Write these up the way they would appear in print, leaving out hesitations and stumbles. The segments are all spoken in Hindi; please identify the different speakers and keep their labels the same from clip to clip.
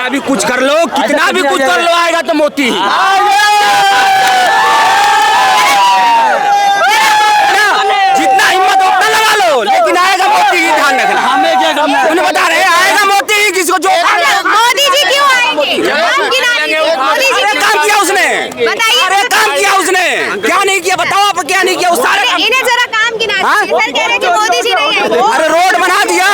Speaker 1: कितना भी कुछ कर लो, कितना भी कुछ कर लो, आएगा तो मोदी। जितना हिम्मत हो उतना लगा लो, लेकिन आएगा मोदी ही, ध्यान रखना। हमें क्या काम है, उन्हें बता रहे हैं आएगा मोदी ही, किसको जो
Speaker 2: मोदी जी क्यों आएंगे? मोदी जी
Speaker 1: काम किया उसने,
Speaker 2: बताइए।
Speaker 1: अरे काम किया उसने, क्या नहीं किया बताओ आप, क्या नहीं किया? उस सारे
Speaker 2: इन्हें जरा काम गिना दीजिए। सर कह रहे हैं कि मोदी जी नहीं है।
Speaker 1: अरे रोड बना दिया।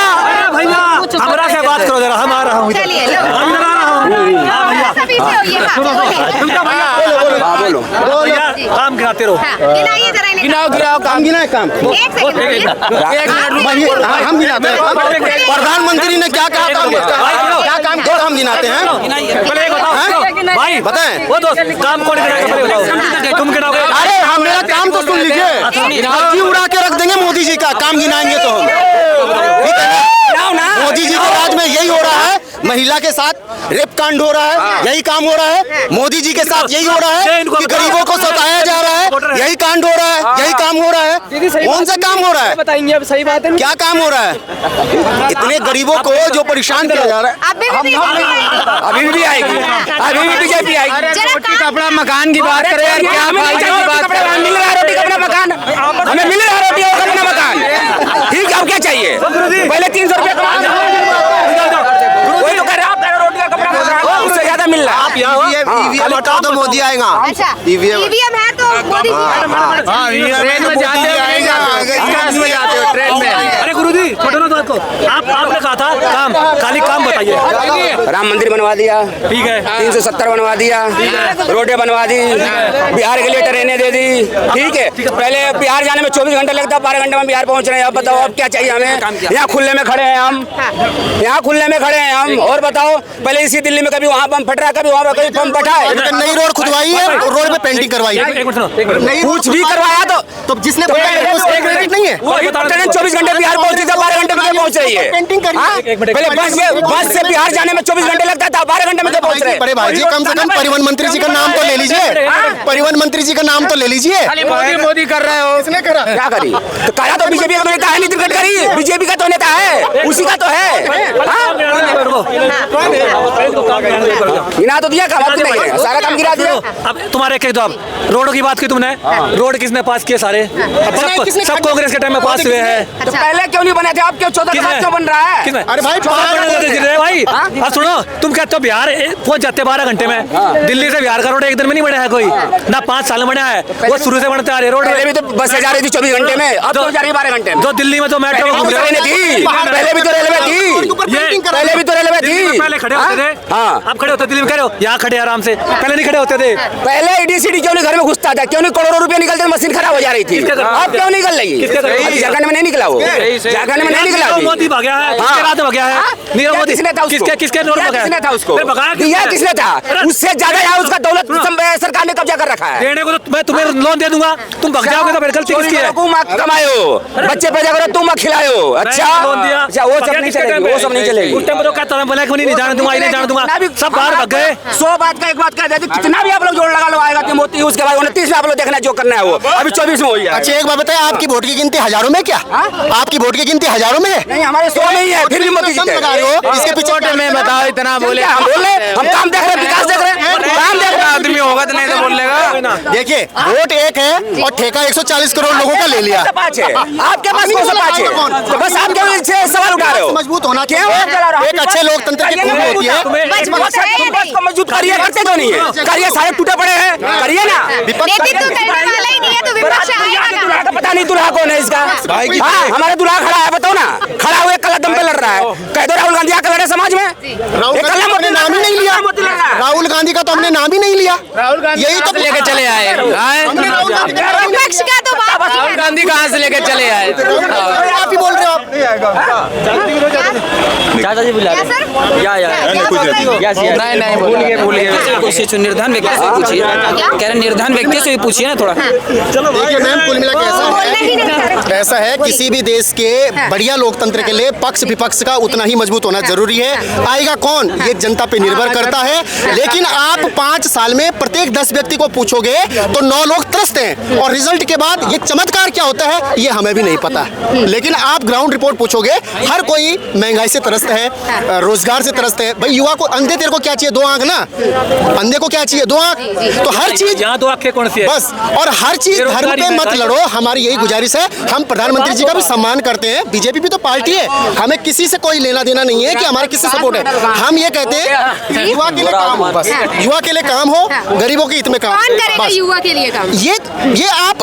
Speaker 3: भैया हमरा से बात करो जरा, हम आ रहा हूँ।
Speaker 2: चलिए लो।
Speaker 3: हम आ रहा हूँ।
Speaker 2: सब पीछे होइए।
Speaker 1: हाँ बोलो,
Speaker 3: भैया काम गिनाते रहो।
Speaker 2: हाँ, गिनाइए जरा इन्हें।
Speaker 1: गिनाओ गिनाओ, काम गिना है, काम
Speaker 2: एक सेकंड।
Speaker 1: हम गिनाते हैं।
Speaker 4: प्रधानमंत्री ने क्या कहा काम, क्या काम किया हम गिनाते हैं।
Speaker 3: पहले बताओ भाई,
Speaker 4: बताएं।
Speaker 3: वो दोस्त काम कौन गिनाएगा पहले बताओ, तुम गिनाओगे?
Speaker 4: अरे हम मेरा काम तो सुन लीजिए, अभी उड़ा के रख देंगे मोदी जी का काम गिनाएंगे तो हम, ठीक है ना? मोदी जी के राज में यही हो रहा है, महिला के साथ रेप कांड हो रहा है, यही काम हो रहा है। मोदी जी के साथ यही हो रहा है कि गरीबों को सताया जा रहा है, यही कांड हो रहा है, यही काम हो रहा है। कौन सा काम हो रहा है
Speaker 1: बताएंगे, अब सही बात है।
Speaker 4: क्या काम हो रहा है? इतने गरीबों को जो परेशान किया जा रहा है।
Speaker 1: अभी भी आएगी, अभी भी बीजेपी आएगी। रोटी कपड़ा मकान की बात करें यार, क्या फायदा की बात करें? मिल रहा है रोटी कपड़ा मकान, हमें मिल रहा है रोटी और कपड़ा मकान, ठीक है? अब क्या चाहिए? पहले 300 रुपया कमा, वही तो कह रहे हैं आप, कह रहे हो रोटी और कपड़ा मकान, उससे ज्यादा मिल रहा है। आप
Speaker 4: ईवीएम हटा दो, मोदी आएगा।
Speaker 2: अच्छा, ईवीएम है तो मोदी जी
Speaker 1: ट्रेन में जाते हो, ट्रेन में।
Speaker 3: अरे गुरुजी छोड़ो ना बात को, आपने कहा था काम, खाली काम बताइए।
Speaker 1: राम मंदिर बनवा दिया,
Speaker 3: ठीक है,
Speaker 1: 370 बनवा दिया, रोडें बनवा दी, बिहार के लिए ट्रेनें दे दी, ठीक है? पहले बिहार जाने में 24 घंटे लगता, 12 घंटे में बिहार पहुंच रहे हैं। अब बताओ अब क्या चाहिए हमें? यहाँ खुले में खड़े हैं हम, यहाँ खुले में खड़े हैं हम। और बताओ, पहले इसी दिल्ली में कभी वहाँ बम फट रहा है, कभी वहाँ कभी बम फटा है।
Speaker 4: नई रोड खुदवाई है, रोड पे पेंटिंग करवाई है,
Speaker 3: एक मिनट सुनो,
Speaker 1: कुछ भी करवाया तो
Speaker 4: जिसने
Speaker 1: नहीं है। वो ट्रेन 24 घंटे बिहार पहुंची था, 12 घंटे में पहुंच रही है। पहले बस से बिहार जाने में 24 घंटे लगता था, 12 घंटे में पहुंच रहे।
Speaker 4: बड़े भाई जी, कम से कम परिवहन मंत्री जी का नाम तो ले लीजिए, परिवहन मंत्री जी का नाम तो ले लीजिए।
Speaker 1: मोदी मोदी कर रहे हो, इसने करा क्या करी? तो करा तो बीजेपी का नेता है, नितिन गडकरी बीजेपी का तो नेता है, उसी का तो है। गिना तो दिया, काम नहीं है, सारा काम गिरा दिया।
Speaker 3: अब तुम्हारे कह दो, अब रोडों की बात की तुमने, रोड किसने पास किए? सारे सब कांग्रेस के टाइम में पास हुए हैं।
Speaker 1: तो पहले क्यों नहीं बने थे? अब क्यों 14 के बाद क्यों बन रहा है?
Speaker 3: किसने?
Speaker 4: अरे भाई
Speaker 3: भाई अब सुनो, तुम कहते हो बिहार पहुंच जाते 12 घंटे में, दिल्ली से बिहार का रोड एक दिन में नहीं बना है कोई, ना 5 साल में बना है, वो शुरू से बनते आ रहे रोड।
Speaker 1: पहले भी तो बसें जा रही थी 24 घंटे में, अब तो जा रही 12 घंटे में।
Speaker 3: जो दिल्ली में तो मेट्रो
Speaker 1: थी, पहले भी तो रेलवे थी, पहले भी तो रेलवे थी।
Speaker 3: पहले खड़े होते थे,
Speaker 1: हाँ,
Speaker 3: अब खड़े होते दिल्ली में, कह रहे हो यहाँ खड़े आराम से, पहले नहीं खड़े होते थे।
Speaker 1: पहले ईडीसीडी क्यों नहीं घर में घुसता था? क्यों नहीं करोड़ों रुपए निकलते, मशीन खराब हो जा रही थी? अब क्यों निकल रही है? झारखंड में नहीं निकला, वो झारखंड में नहीं निकला।
Speaker 3: मोदी भाग्या है, किसके रात में भाग्या है? नीरव मोदी
Speaker 1: किसने था उसको?
Speaker 3: किसके रोड में
Speaker 1: किसने था उसको?
Speaker 3: भगाया
Speaker 1: दिया किसने था? उससे ज्यादा यहाँ उसका दौलत सरकार ने कब्जा कर रखा है।
Speaker 3: देने को तो मैं तुम्हें लोन दे दूंगा, तुम भग जाओगे तो मेरी गलती किसकी है?
Speaker 1: तुम कमायो, बच्चे पैदा करो, तुम खिलायो। अच्छा
Speaker 3: लोन दिया,
Speaker 1: अच्छा, वो सब नहीं चलेगी, वो सब नहीं चलेगी।
Speaker 3: उस टाइम पर तो कहता था ब्लैक मनी नहीं जाने दूंगा, नहीं जाने दूंगा, सब बाहर भग गए।
Speaker 1: 100 बात का एक बात कह देते, कितना भी आप लोग जोड़ लगा लो, आएगा कि मोदी, उसके बाद 29 में आप लोग देखना जो करना है वो, अभी 24 में हो जाएगा।
Speaker 4: अच्छा एक बात बताए, आपकी वोट की गिनती हजारों में? क्या आपकी वोट की गिनती हजारों में है?
Speaker 1: नहीं, हमारे 100 में ही है, फिर भी मोदी जीते।
Speaker 4: इसके पीछे
Speaker 1: में बताओ, इतना बोले, हम बोल रहे, हम काम देख रहे, विकास देख रहे, काम देख रहे। आदमी होगा तो नहीं तो बोल लेगा।
Speaker 4: देखिए वोट एक है और ठेका 140 करोड़ लोगों का ले लिया।
Speaker 1: आपके पास कौन सा पाँच है? तो बस आप क्यों से सवाल उठा रहे हो?
Speaker 4: मजबूत होना
Speaker 1: क्यों?
Speaker 4: एक अच्छे लोकतंत्र की खूबी होती है।
Speaker 1: मजबूत करिए, करते तो नहीं है, करिए, सारे टूटे पड़े हैं, करिए ना।
Speaker 2: नेतृत्व करने वाला ही नहीं है तो विपक्ष आएगा कहाँ?
Speaker 1: पता नहीं दुल्हा कौन है इसका? हाँ, हमारा दुल्हा खड़ा है, बताओ ना, खड़ा हुए कदम पे लड़ रहा है। कह दो राहुल गांधी आकर लड़े समाज में,
Speaker 4: राहुल गांधी का हमने नाम ही नहीं लिया, राहुल गांधी का तो हमने नाम ही नहीं लिया, यही तो लेके चले आए।
Speaker 2: विपक्ष का तो
Speaker 1: राहुल गांधी कहाँ से लेकर चले आए?
Speaker 4: आप ही बोल रहे हो।
Speaker 3: चाचा जी बुला
Speaker 2: क्या सर?
Speaker 5: नहीं भूल गए कुछ निर्धन व्यक्ति से पूछिए, कह रहे निर्धन व्यक्ति से पूछिए ना थोड़ा।
Speaker 4: देखिए मैम, कुल मिला के ऐसा है, किसी भी देश के बढ़िया लोकतंत्र के लिए पक्ष विपक्ष का उतना ही मजबूत होना जरूरी है। आएगा कौन, ये जनता पे निर्भर करता है। लेकिन आप 5 साल में प्रत्येक 10 व्यक्ति को पूछोगे तो 9 लोग त्रस्त हैं, और रिजल्ट के बाद ये चमत्कार क्या होता है ये हमें भी नहीं पता। लेकिन आप ग्राउंड रिपोर्ट और पूछोगे, हर कोई महंगाई से त्रस्त है, रोजगार से त्रस्त है। भाई युवा को, अंधे तेरे को क्या चाहिए? 2 आंख ना, अंधे को क्या चाहिए? 2 आंख। तो हर चीज
Speaker 3: यहाँ 2 आंखें कौन सी है?
Speaker 4: बस, और हर चीज धर्म पे मत लड़ो, हमारी यही गुजारिश है। हम प्रधानमंत्री जी का भी सम्मान करते हैं, बीजेपी भी तो पार्टी है, हमें किसी से कोई लेना देना नहीं है कि हमारा किससे सपोर्ट है। हम ये कहते हैं युवा के लिए काम हो, बस युवा के लिए काम हो, गरीबों के हित में काम।
Speaker 2: कौन करेगा युवा के लिए काम?
Speaker 4: ये आप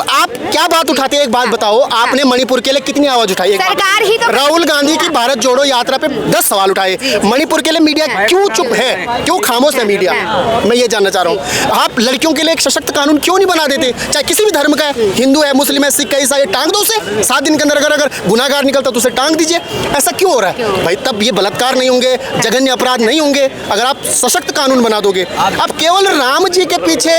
Speaker 4: क्या बात उठाते हैं? एक बात बताओ, आपने मणिपुर के लिए कितनी आवाज उठाई?
Speaker 2: सरकार ही तो,
Speaker 4: राहुल गांधी की भारत जोड़ो यात्रा पे 10 सवाल उठाए, मणिपुर के लिए मीडिया क्यों चुप है, क्यों खामोश है मीडिया? मैं ये जानना चाह रहा हूँ। आप लड़कियों के लिए एक सशक्त कानून क्यों नहीं बना देते? चाहे किसी भी धर्म का है, हिंदू है, मुस्लिम है, सिख है, ईसाई, टांग दो उसे 7 दिन के अंदर। अगर गुनाहगार निकलता तो उसे टांग दीजिए। ऐसा क्यों हो रहा है भाई? तब ये बलात्कार नहीं होंगे, जघन्य अपराध नहीं होंगे अगर आप सशक्त कानून बना दोगे। आप केवल राम जी के पीछे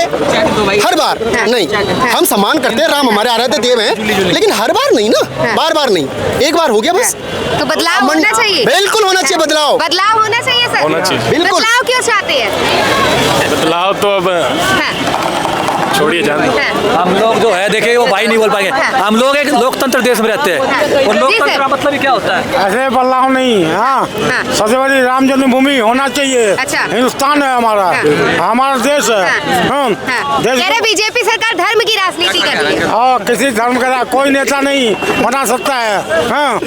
Speaker 4: हर बार नहीं, हम सम्मान करते हैं, राम हमारे आराध्य देव हैं, लेकिन हर बार नहीं ना, बार बार नहीं, एक बार हो गया बस।
Speaker 2: तो बदलाव होना चाहिए,
Speaker 4: बिल्कुल होना चाहिए बदलाव,
Speaker 2: बदलाव होना चाहिए सर,
Speaker 6: होना चाहिए।
Speaker 4: बिल्कुल।
Speaker 2: बदलाव क्यों चाहते हैं?
Speaker 6: बदलाव तो अब छोड़िए जान।
Speaker 3: हम लोग जो है देखिए वो भाई नहीं बोल पाएंगे, हम लोग एक लोकतंत्र देश में रहते हैं, और लोकतंत्र का मतलब ही क्या होता है?
Speaker 7: ऐसे बदलाव नहीं। हाँ, सबसे बड़ी राम जन्मभूमि होना चाहिए।
Speaker 2: अच्छा।
Speaker 7: हिंदुस्तान है हमारा, हमारा देश है।
Speaker 2: कह रहे बीजेपी सरकार धर्म की राजनीति कर रही है।
Speaker 7: और किसी धर्म का कोई नेता नहीं बना सकता है। हाँ,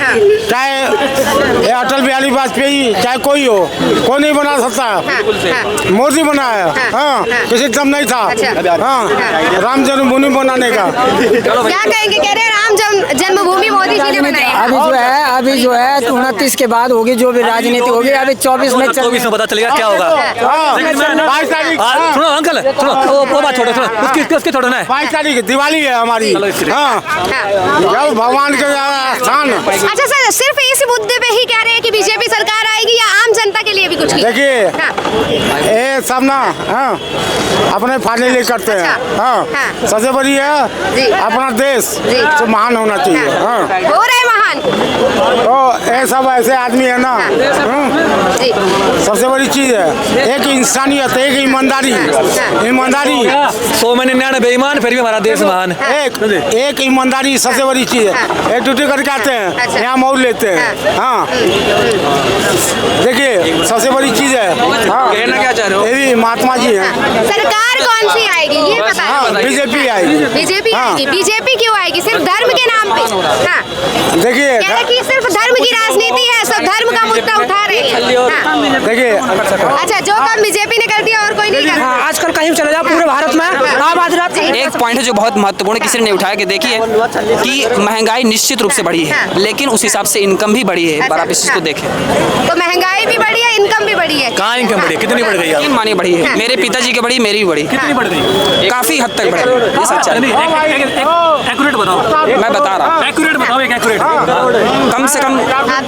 Speaker 7: चाहे ये अटल बिहारी वाजपेयी, चाहे कोई हो, कोई नहीं बना सकता। मोदी बना है। हाँ, किसी दम नहीं था। हाँ, राम जन्मभूमि बनाने का।
Speaker 2: क्या कहेंगे? कह रहे हैं राम जन्मभूमि मोदी जी ने बनाई है।
Speaker 8: अभी जो है 29 के बाद होगी जो भी राजनीति होगी, अभी 24 में
Speaker 3: 24 में पता चलेगा क्या होगा। सुनो अंकल, सुनो वो बात छोड़ो, सुनो उसकी छोड़ना है।
Speaker 7: 22 तारीख दिवाली है हमारी। हाँ, जब भगवान के स्थान।
Speaker 2: अच्छा सर, सिर्फ इस मुद्दे पे ही कह रहे हैं कि बीजेपी सरकार आएगी, या आम जनता के लिए भी कुछ?
Speaker 7: देखिए, ये सब ना अपने फायदे लिए करते हैं। हाँ, सबसे बड़ी है अपना देश तो महान होना चाहिए। हाँ,
Speaker 2: हो रहे महान।
Speaker 7: तो ये सब ऐसे आदमी है ना, सबसे बड़ी चीज है एक इंसानियत, एक ईमानदारी।
Speaker 3: 100 में 99 बेईमान, फिर भी हमारा देश महान है।
Speaker 7: एक ईमानदारी सबसे बड़ी चीज है। एक ड्यूटी करके आते हैं, यहाँ मौज लेते हैं। हाँ, देखिए सबसे बड़ी चीज है। हाँ,
Speaker 5: कहना क्या चाह रहे हो?
Speaker 7: ये भी महात्मा जी हैं।
Speaker 2: सरकार कौन सी आएगी ये पता है?
Speaker 7: हाँ, बीजेपी आएगी।
Speaker 2: बीजेपी आएगी। बीजेपी क्यों आएगी? सिर्फ धर्म के नाम पे? हाँ,
Speaker 7: देखिए,
Speaker 2: कह रहे कि सिर्फ धर्म की राजनीति है, सब धर्म का मुद्दा उठा रहे हैं। हाँ।
Speaker 7: देखिए,
Speaker 2: अच्छा, जो काम बीजेपी ने कर दिया और कोई नहीं कर रहा।
Speaker 8: आजकल कहीं चले जाओ पूरे भारत में आम आदमी।
Speaker 5: एक पॉइंट है जो बहुत महत्वपूर्ण किसी ने नहीं उठाया कि देखिए कि महंगाई निश्चित रूप से बढ़ी है, लेकिन उस हिसाब से इनकम भी बढ़ी है। एक बार आप इस चीज को देखें
Speaker 2: तो महंगाई भी बढ़ी है, इनकम भी बढ़ी है।
Speaker 3: कहाँ इनकम बढ़ी? कितनी बढ़ गई?
Speaker 5: यकीन मानिए बढ़ी है। मेरे पिताजी की बढ़ी, मेरी भी बढ़ी।
Speaker 3: कितनी बढ़ गई?
Speaker 5: काफी हद तक बढ़ी। ये सच्चाई है।
Speaker 3: एक्यूरेट बताओ,
Speaker 5: मैं बता रहा हूँ,
Speaker 3: एक्यूरेट बताओ, एक एक्यूरेट।
Speaker 5: कम से कम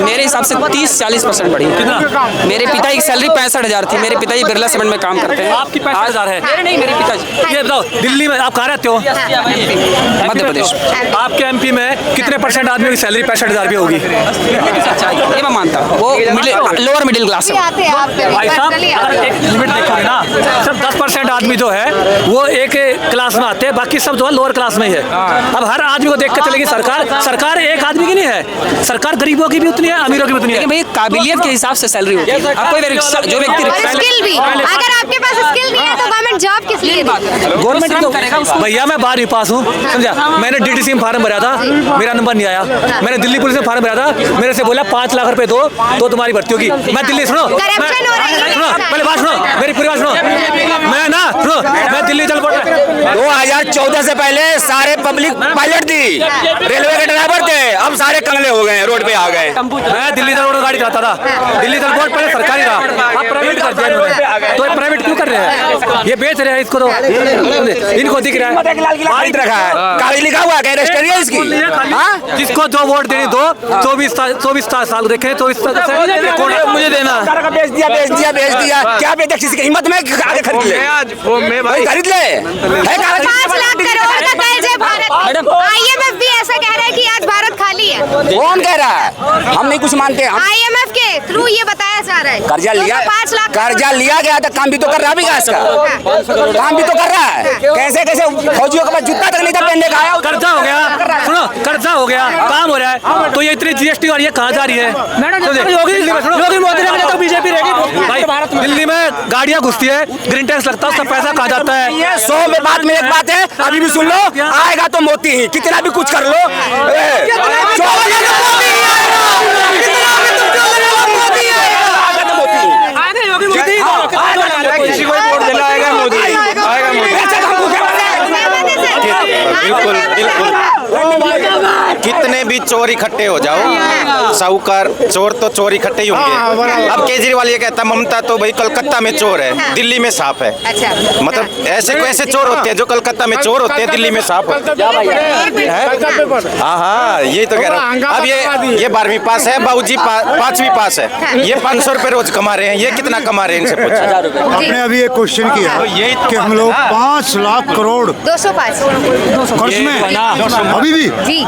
Speaker 5: मेरे हिसाब से 30-40% बढ़ी। मेरे पिता की सैलरी 65,000 थी। मेरे पिताजी बिरला सीमेंट में काम करते हैं।
Speaker 3: आपकी 65,000 है?
Speaker 5: मेरे नहीं, मेरे पिताजी।
Speaker 3: ये बताओ, दिल्ली में आप कहाँ रहते हो?
Speaker 5: मध्य प्रदेश।
Speaker 3: आपके एमपी में कितने % आदमी की सैलरी 65,000 रुपये होगी?
Speaker 5: ये मैं मानता हूँ, वो लोअर मिडिल क्लास है।
Speaker 2: आते हैं आप कभी
Speaker 3: भाई साहब,
Speaker 2: पर्सनली
Speaker 3: अगर एक लिमिट देखोगे ना, सिर्फ 10% आदमी जो है वो एक क्लास में आते हैं, बाकी सब जो है लोअर क्लास में ही है। अब हर आदमी को देख के चलेगी सरकार एक आदमी की नहीं है, सरकार गरीबों की भी उतनी है, अमीरों की भी उतनी है।
Speaker 5: लेकिन भाई काबिलियत के हिसाब से सैलरी होती है। आप कोई जो व्यक्ति
Speaker 2: और स्किल भी, अगर आपके पास स्किल नहीं है तो गवर्नमेंट जॉब किस लिए देगी?
Speaker 3: गवर्नमेंट भैया मैं 12वीं पास हूँ, समझा। मैंने डीडीसी में फार्म भरा था, मेरा नंबर नहीं आया। मैंने दिल्ली पुलिस में फार्म भरा था, मेरे से बोला 5 लाख रुपए दो तो तुम्हारी भर्ती होगी। मैं दिल्ली सुनो, पहले बात सुनो, मेरी पूरी बात सुनो। मैं ना सुनो, मैं दिल्ली चल पड़ा।
Speaker 1: 2014 से पहले सारे पब्लिक पायलट थी, रेलवे के ड्राइवर थे, अब सारे कंगले हो गए, रोड पे आ गए।
Speaker 3: मैं दिल्ली तक रोड गाड़ी चलाता था। दिल्ली तक बोर्ड पहले सरकारी था, अब प्राइवेट कर दिया इन्होंने। तो प्राइवेट क्यों कर रहे हैं? ये बेच रहे हैं इसको, तो इनको दिख रहा है
Speaker 1: खरीद रखा है, कागज लिखा हुआ है, रजिस्ट्री है इसकी।
Speaker 3: जिसको जो वोट देने दो, 24 साल देखे, 24 मुझे देना।
Speaker 1: बेच दिया क्या बेचा? किसी की हिम्मत में आगे खरीद ले, खरीद ले।
Speaker 2: 5 लाख करोड़ का कर्ज है भारत। IMF भी ऐसा कह रहा है कि आज भारत खाली नकली है।
Speaker 1: कौन कह रहा है? हम नहीं कुछ मानते हम।
Speaker 2: IMF के थ्रू ये बताया जा रहा है।
Speaker 1: कर्जा लिया,
Speaker 2: 5 लाख
Speaker 1: कर्जा लिया गया था, काम भी तो कर रहा भी इसका, काम भी तो कर रहा है। कैसे कैसे फौजियों के पास जूता तक नहीं था पहनने का, आया
Speaker 3: कर्जा हो गया, सुनो कर्जा हो गया, काम हो रहा है, तो ये इतनी GST और ये कहाँ जा रही है? योगी मोदी ने तो बीजेपी रहेगी भाई। दिल्ली में गाड़ियाँ घुसती है, ग्रीन टैक्स लगता है, उसका पैसा कहाँ जाता है?
Speaker 1: 100 में बात में एक बात है, अभी भी सुन लो, आएगा तो मोती ही, कितना भी कुछ कर लो।
Speaker 6: किसी को वोट दिलाएगा मोदी, आएगा मोदी।
Speaker 4: बिल्कुल बिल्कुल। कितने भी चोर इकट्ठे हो जाओ, साहूकार चोर तो चोर इकट्ठे ही होंगे। अब केजरीवाल ये कहता ममता तो भाई कलकत्ता में चोर है, दिल्ली में साफ है।
Speaker 2: अच्छा।
Speaker 4: मतलब ऐसे कैसे चोर होते हैं जो कलकत्ता में चोर होते हैं, दिल्ली में साफ होते हैं। हाँ हाँ, यही तो कह रहा हूँ। अब ये 12वीं पास है, बाबूजी 5वीं पास है, ये 500 रुपए रोज कमा रहे हैं, ये कितना कमा रहे हैं इनसे पूछो।
Speaker 9: आपने अभी एक क्वेश्चन किया कि हम लोग 5 लाख करोड़
Speaker 2: 205
Speaker 9: खर्च में अभी भी
Speaker 2: जी।